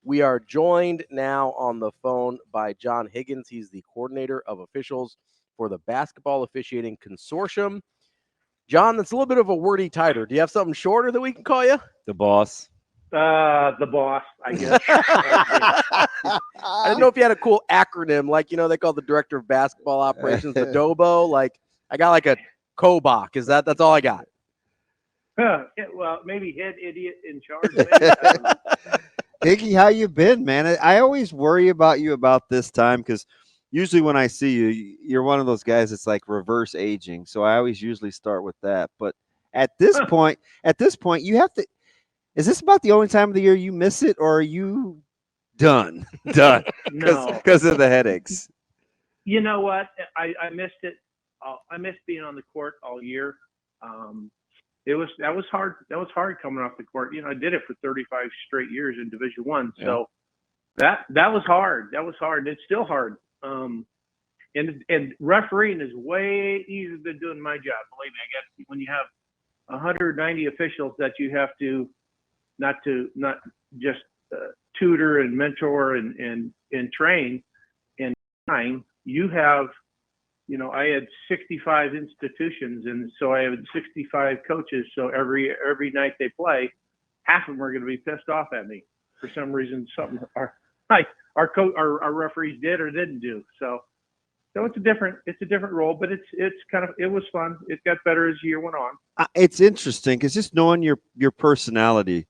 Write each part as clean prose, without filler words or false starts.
We are joined now on the phone by John Higgins. He's the coordinator of officials for the Basketball Officiating Consortium. John, that's a little bit of a wordy title. Do you have something shorter that we can call you? The boss. The boss, I guess. I didn't know if you had a cool acronym, like, they call the director of basketball operations the DOBO. Like, I got like a KOBOK. That's all I got. Well, maybe head idiot in charge. Maybe. Higgy, how you been, man? I always worry about you about this time because usually when I see you, you're one of those guys that's like reverse aging. So I always usually start with that. But at this point, you have to. Is this about the only time of the year you miss it, or are you done? No, because of the headaches. You know what? I missed it. I missed being on the court all year. That was hard. That was hard coming off the court. I did it for 35 straight years in Division I. So that was hard. That was hard. It's still hard. And refereeing is way easier than doing my job. Believe me, I guess when you have 190 officials that you have to not just tutor and mentor and train and time, you have. I had 65 institutions, and so I had 65 coaches. So every night they play, half of them are going to be pissed off at me for some reason. Something our referees did or didn't do. So it's a different role, but it was fun. It got better as the year went on. It's interesting because just knowing your personality,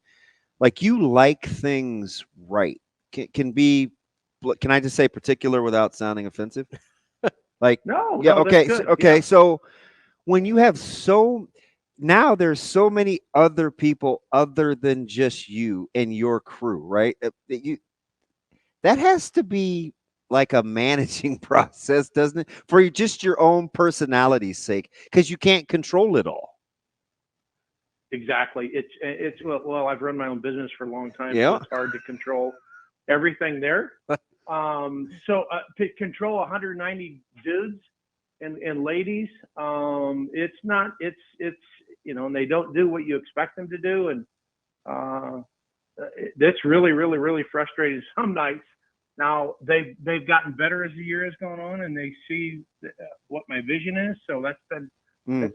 like you like things right, can I just say particular without sounding offensive? Like, no, yeah, okay, that's good. okay. Yeah. So when you have now there's so many other people other than just you and your crew, right? That has to be like a managing process, doesn't it? For just your own personality's sake, because you can't control it all. Exactly. It's well, I've run my own business for a long time. Yeah. So it's hard to control everything there. So to control 190 dudes and ladies, it's not, it's, and they don't do what you expect them to do. And that's really, really, really frustrating some nights. Now they've gotten better as the year has gone on, and they see what my vision is. So that's been,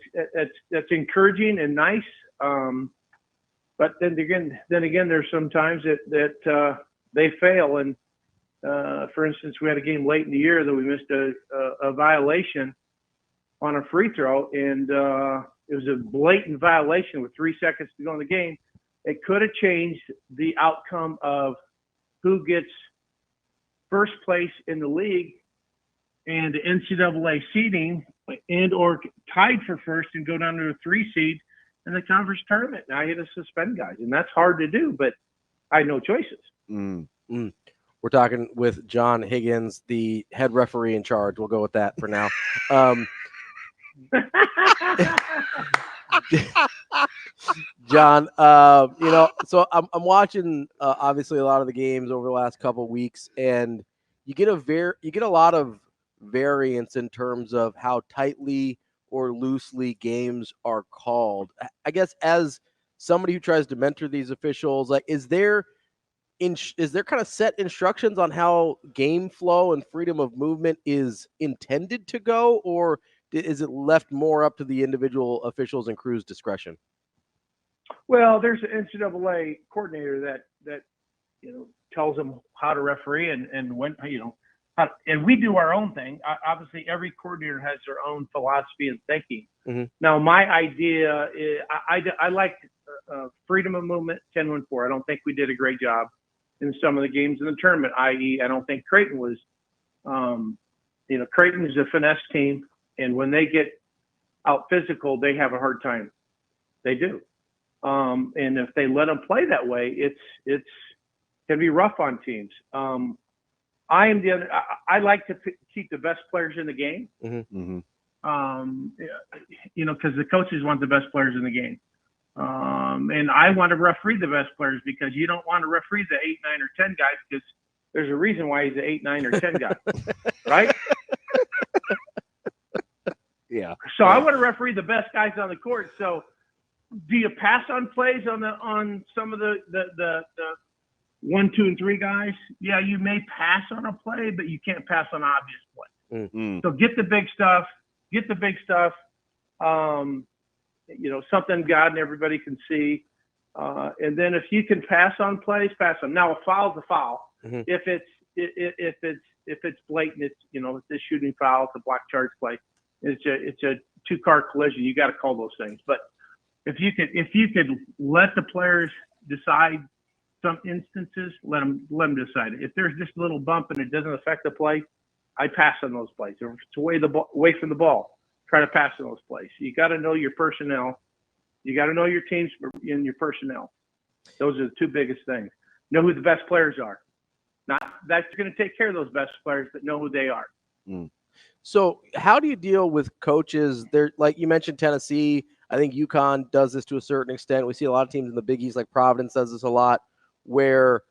that's encouraging and nice. But then again, there's some times that they fail. And, for instance, we had a game late in the year that we missed a violation on a free throw, and it was a blatant violation with 3 seconds to go in the game. It could have changed the outcome of who gets first place in the league and the NCAA seeding, and or tied for first and go down to a 3 seed in the conference tournament. Now I had to suspend guys, and that's hard to do, but I had no choices. We're talking with John Higgins, the head referee in charge. We'll go with that for now. John, so I'm watching obviously a lot of the games over the last couple of weeks, and you get a lot of variance in terms of how tightly or loosely games are called. I guess as somebody who tries to mentor these officials, like, is there kind of set instructions on how game flow and freedom of movement is intended to go, or is it left more up to the individual officials and crews' discretion? Well, there's an NCAA coordinator that tells them how to referee and when and we do our own thing. Obviously, every coordinator has their own philosophy and thinking. Mm-hmm. Now, my idea is I like freedom of movement 10-1-4. I don't think we did a great job in some of the games in the tournament, i.e., I don't think Creighton was. Creighton is a finesse team, and when they get out physical, they have a hard time. They do. And if they let them play that way, it's can be rough on teams. I am the other. I like to keep the best players in the game. Mm-hmm. Because the coaches want the best players in the game. And I want to referee the best players, because you don't want to referee the 8, 9, or 10 guys, because there's a reason why he's an 8, 9, or 10 guy, right? Yeah. So I want to referee the best guys on the court. So do you pass on plays on some of the 1, 2, and 3 guys, yeah, you may pass on a play, but you can't pass on obvious play. Mm-hmm. So get the big stuff. Something God and everybody can see. And then if you can pass on plays, pass them. Now a foul's a foul. Mm-hmm. If it's blatant, it's a shooting foul, it's a block charge play. It's a 2-car collision. You got to call those things. But if you could let the players decide some instances, let them decide it. If there's just a little bump and it doesn't affect the play, I pass on those plays. If it's away from the ball, try to pass on those plays. You got to know your personnel. You got to know your teams and your personnel. Those are the 2 biggest things. Know who the best players are. Not that's going to take care of those best players, but know who they are. Mm. So how do you deal with coaches? There, like you mentioned, Tennessee. I think UConn does this to a certain extent. We see a lot of teams in the Big East, like Providence, does this a lot, where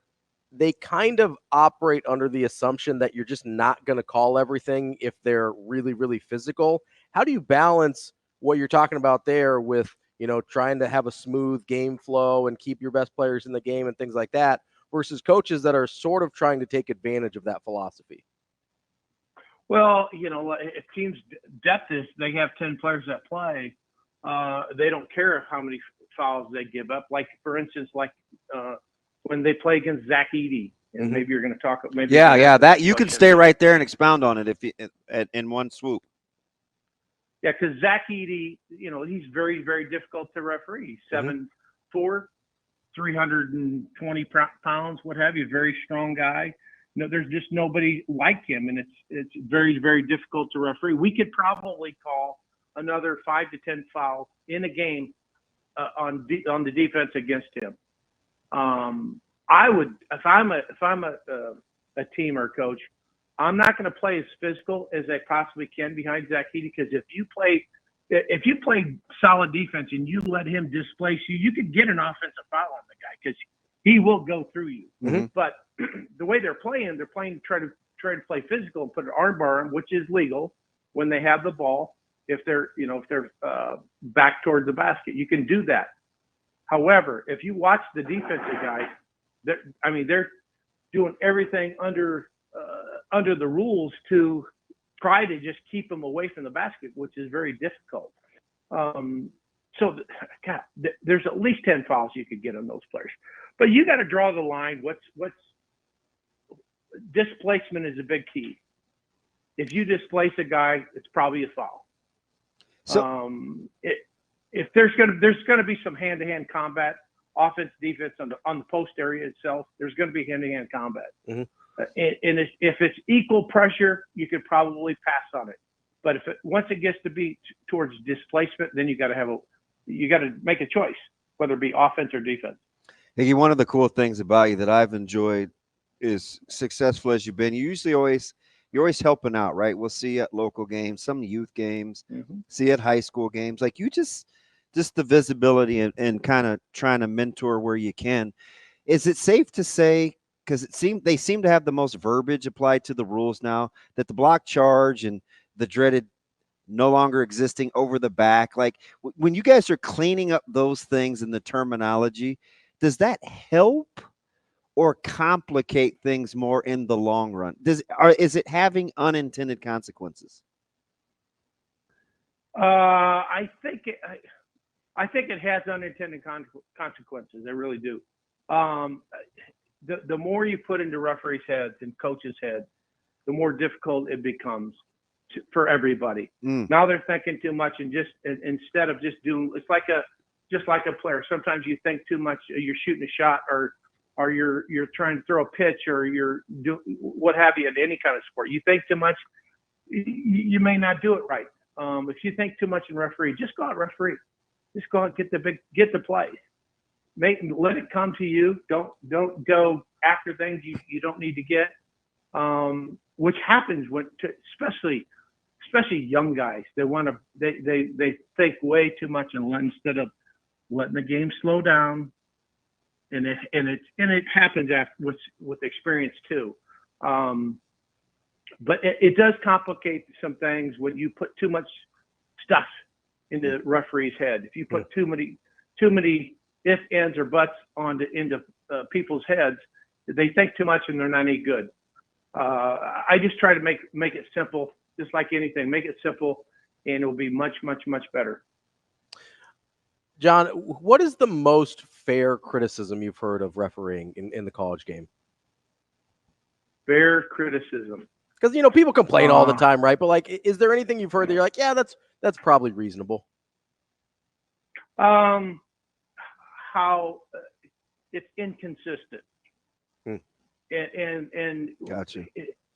they kind of operate under the assumption that you're just not going to call everything if they're really, really physical. How do you balance what you're talking about there with, trying to have a smooth game flow and keep your best players in the game and things like that versus coaches that are sort of trying to take advantage of that philosophy? Well, if teams' depth is they have 10 players that play, they don't care how many fouls they give up. Like, for instance, when they play against Zach Edey, and maybe you're going to talk. Maybe that you can stay right there and expound on it if you in one swoop. Yeah, because Zach Edey, he's very, very difficult to referee. 7'4", 320 pounds, what have you. Very strong guy. There's just nobody like him, and it's very, very difficult to referee. We could probably call another 5 to 10 fouls in a game on the defense against him. I would, if I'm a team or coach, I'm not going to play as physical as I possibly can behind Zach Edey, because if you play solid defense and you let him displace you, you could get an offensive foul on the guy because he will go through you. Mm-hmm. But the way they're playing try to play physical and put an arm bar on, which is legal when they have the ball. If they're back toward the basket, you can do that. However, if you watch the defensive guys, they're doing everything under the rules to try to just keep them away from the basket, which is very difficult. There's at least 10 fouls you could get on those players, but you got to draw the line. What's displacement is a big key. If you displace a guy, it's probably a foul. So if there's going to be some hand-to-hand combat, offense, defense on the post area itself, there's going to be hand-to-hand combat. Mm-hmm. And if it's equal pressure, you could probably pass on it. But once it gets to be towards displacement, then you got to make a choice, whether it be offense or defense. Hey, one of the cool things about you that I've enjoyed is successful as you've been. You're always helping out, right? We'll see you at local games, some youth games, see you at high school games. Like you just the visibility and kind of trying to mentor where you can. Is it safe to say, because they seem to have the most verbiage applied to the rules now, that the block charge and the dreaded no longer existing over the back, like when you guys are cleaning up those things in the terminology, does that help or complicate things more in the long run? Is it having unintended consequences? I think it has unintended consequences. I really do. The more you put into referees' heads and coaches' heads, the more difficult it becomes for everybody. Now they're thinking too much, and instead of just doing, it's just like a player. Sometimes you think too much. You're shooting a shot, or you're trying to throw a pitch, or you're doing what have you in any kind of sport. You think too much, you may not do it right. If you think too much in referee, just go out referee. Just go out and get the plays. Let it come to you. Don't go after things you don't need to get. Which happens when, especially young guys, they think way too much, and instead of letting the game slow down, and it happens with experience too. But it does complicate some things when you put too much stuff into the referee's head. If you put too many if, ands, or buts into people's heads, They think too much and they're not any good. I just try to make it simple, just like anything. Make it simple, and it'll be much, much, much better. John, what is the most fair criticism you've heard of refereeing in the college game? Fair criticism. Because, people complain all the time, right? But, like, is there anything you've heard that you're like, yeah, that's probably reasonable? How it's inconsistent. And Gotcha.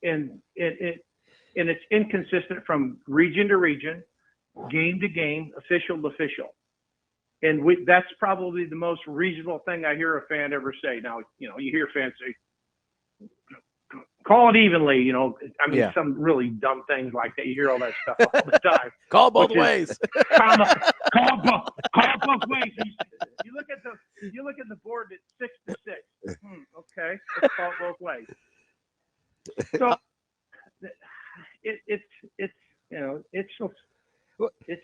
And it's inconsistent from region to region, game to game, official to official. And that's probably the most reasonable thing I hear a fan ever say. Now, you hear fans say, call it evenly, some really dumb things like that. You hear all that stuff all the time. Call both ways. Call both ways. You look at the board at 6-6. Okay, let's call it both ways. So it's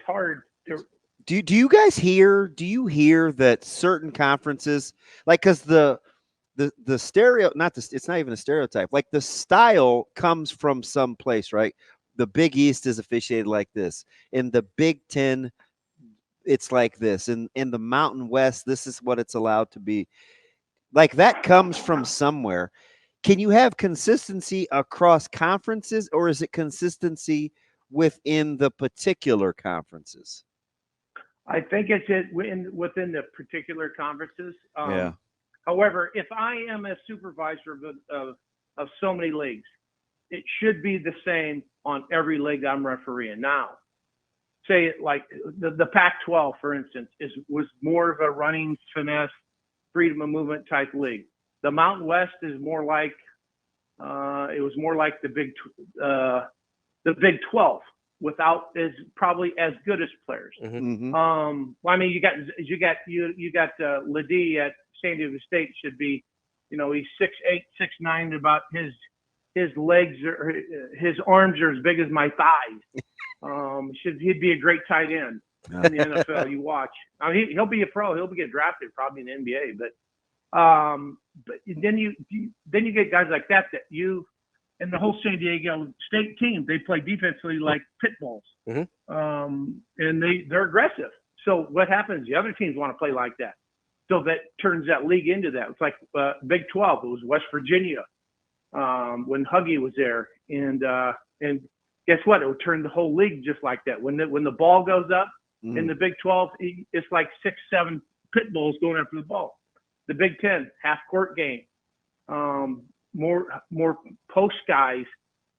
hard to. Do you guys hear? Do you hear that certain conferences, like, because the stereo, it's not even a stereotype. Like, the style comes from some place, right? The Big East is officiated like this. In the Big Ten, it's like this. In the Mountain West, this is what it's allowed to be. Like, that comes from somewhere. Can you have consistency across conferences, or is it consistency within the particular conferences? I think it's within the particular conferences. Yeah. However, if I am a supervisor of so many leagues, it should be the same on every league I'm refereeing. Now, say it like the Pac-12, for instance, was more of a running, finesse, freedom of movement type league. The Mountain West is more like it was more like the Big 12 without probably as good as players. Mm-hmm. Well, I mean, you got Ledee at San Diego State should be, he's 6'8", 6'9", about his legs or his arms are as big as my thighs. He'd be a great tight end in the NFL. You watch. I mean, he'll be a pro. He'll get drafted probably in the NBA. But then you get guys like that and the whole San Diego State team, they play defensively like pit bulls. Mm-hmm. And they're aggressive. So what happens? The other teams want to play like that. So that turns that league into that. It's like Big 12. It was West Virginia when Huggy was there, and guess what? It would turn the whole league just like that. When the ball goes up in the Big 12, it's like 6-7 pit bulls going after the ball. The Big 10 half court game, more post guys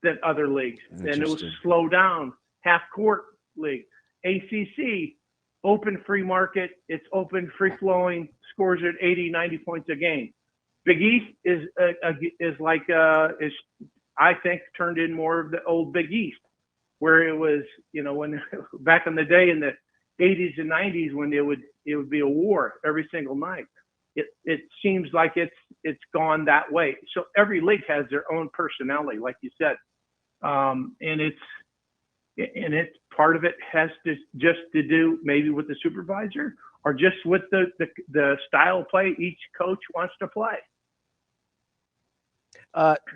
than other leagues, and it was slow down half court league. ACC. Open free market, it's open, free flowing, scores at 80, 90 points a game. Big East is I think turned in more of the old Big East, where it was, when back in the day in the 80s and 90s when it would be a war every single night. It seems like it's gone that way. So every league has their own personality, like you said, and it's part of it has to do maybe with the supervisor or just with the style of play each coach wants to play.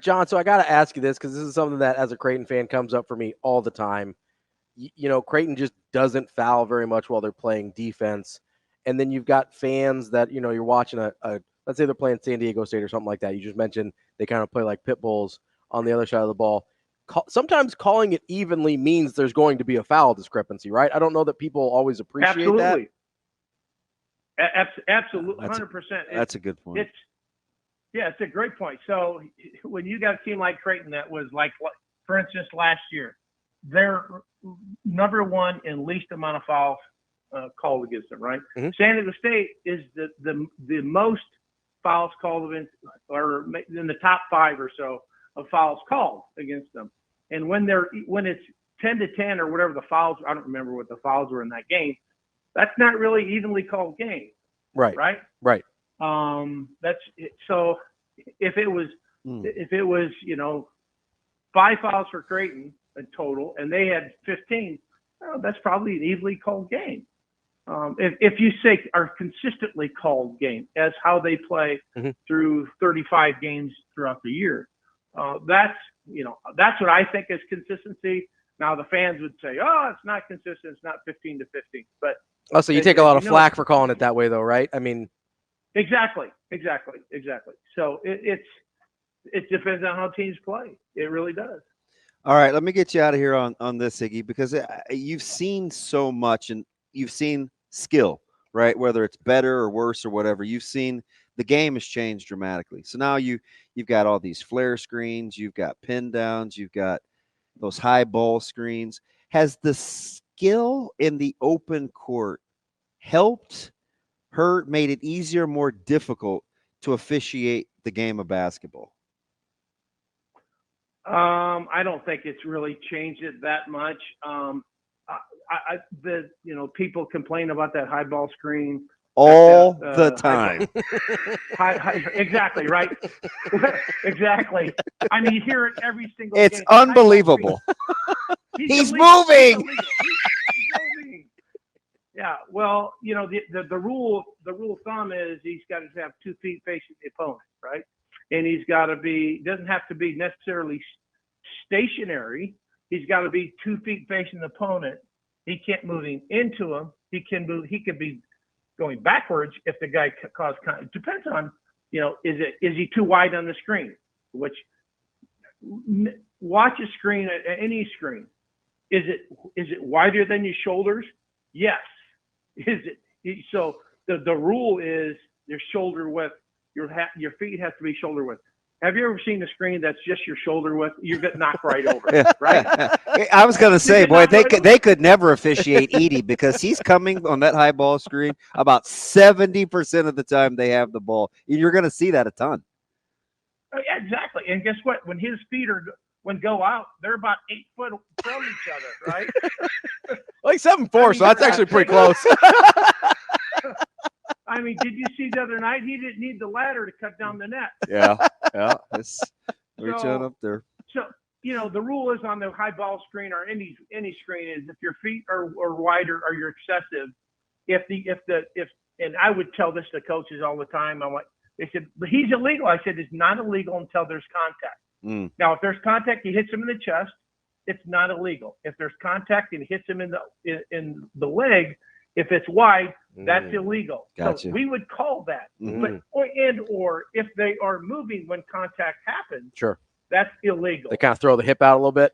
John, so I got to ask you this because this is something that as a Creighton fan comes up for me all the time. Creighton just doesn't foul very much while they're playing defense. And then you've got fans that, you're watching let's say they're playing San Diego State or something like that. You just mentioned they kind of play like pit bulls on the other side of the ball. Sometimes calling it evenly means there's going to be a foul discrepancy, right? I don't know that people always appreciate that. Absolutely. 100%. That's a good point. It's a great point. So when you got a team like Creighton that was like, for instance, last year, they're number one in least amount of fouls called against them, right? Mm-hmm. San Diego State is the most fouls called against, or in the top 5 or so of fouls called against them. And when it's 10-10 or whatever the fouls, I don't remember what the fouls were in that game. That's not really evenly called game. Right. Right. Right. That's it. So if it was 5 fouls for Creighton in total, and they had 15, that's probably an evenly called game. if you say are consistently called game as how they play through 35 games throughout the year, that's what I think is consistency. Now the fans would say, "Oh, it's not consistent. It's not 15 to 15." But so you take a lot of flack for calling it that way, though, right? I mean, exactly. So it depends on how teams play. It really does. All right, let me get you out of here on this, Iggy, because you've seen so much, and you've seen skill, right? Whether it's better or worse or whatever, you've seen the game has changed dramatically. So now you've got all these flare screens, you've got pin downs, you've got those high ball screens. Has the skill in the open court helped, hurt, made it easier, more difficult to officiate the game of basketball? I don't think it's really changed it that much. People complain about that high ball screen all the time. Exactly, right? Exactly. I mean, you hear it every single It's game. unbelievable. He's moving. He's moving. Yeah. Well, the rule of thumb is he's got to have 2 feet facing the opponent, right? And he's got to doesn't have to be necessarily stationary. He's got to be 2 feet facing the opponent. He can't move into him. He can move. He could be going backwards if the guy causes contact. It depends on, is he too wide on the screen? Which watch a screen, any screen. Is it wider than your shoulders? Yes. Is it? So the rule is your shoulder width. Your feet have to be shoulder width. Have you ever seen a screen that's just your shoulder width? You get knocked right over, right? I was going to say, boy, they could never officiate Edie because he's coming on that high ball screen about 70% of the time they have the ball. You're going to see that a ton. Yeah, exactly. And guess what? When his feet go out, they're about 8 foot from each other, right? Like 7'4", so that's actually pretty close. I mean, did you see the other night? He didn't need the ladder to cut down the net. Yeah. Reach on up there. So, the rule is on the high ball screen or any screen is if your feet are wider or you're excessive, and I would tell this to coaches all the time. They said, but he's illegal. I said, it's not illegal until there's contact. Now, if there's contact, he hits him in the chest, it's not illegal. If there's contact and he hits him in the leg, if it's wide, that's illegal. Gotcha. So we would call that. But or if they are moving when contact happens, sure, that's illegal. They kind of throw the hip out a little bit.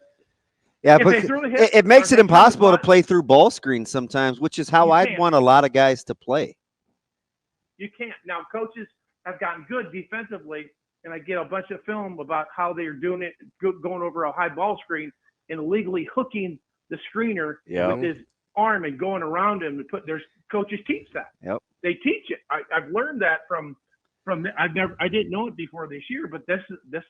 Yeah, but it makes it impossible to play through ball screens sometimes, which is how I'd want a lot of guys to play. You can't. Now, coaches have gotten good defensively, and I get a bunch of film about how they're doing it, going over a high ball screen and illegally hooking the screener with his arm and going around him and there's coaches teach that. Yep. They teach it. I've learned that from I didn't know it before this year, but this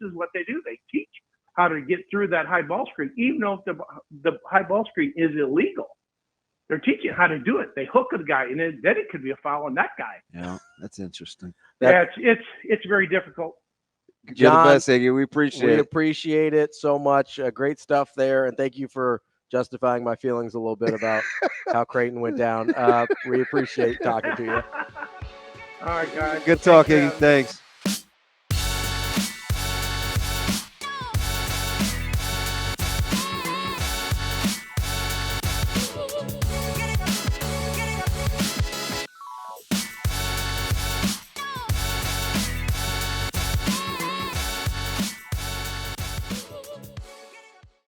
is what they do. They teach how to get through that high ball screen, even though the high ball screen is illegal. They're teaching how to do it. They hook a guy, and then it could be a foul on that guy. Yeah, that's interesting. Yeah, it's very difficult. John, you're the best, Iggy. We appreciate it so much. Great stuff there, and thank you for justifying my feelings a little bit about how Creighton went down. We appreciate talking to you. All right, guys. Good talking. Thanks.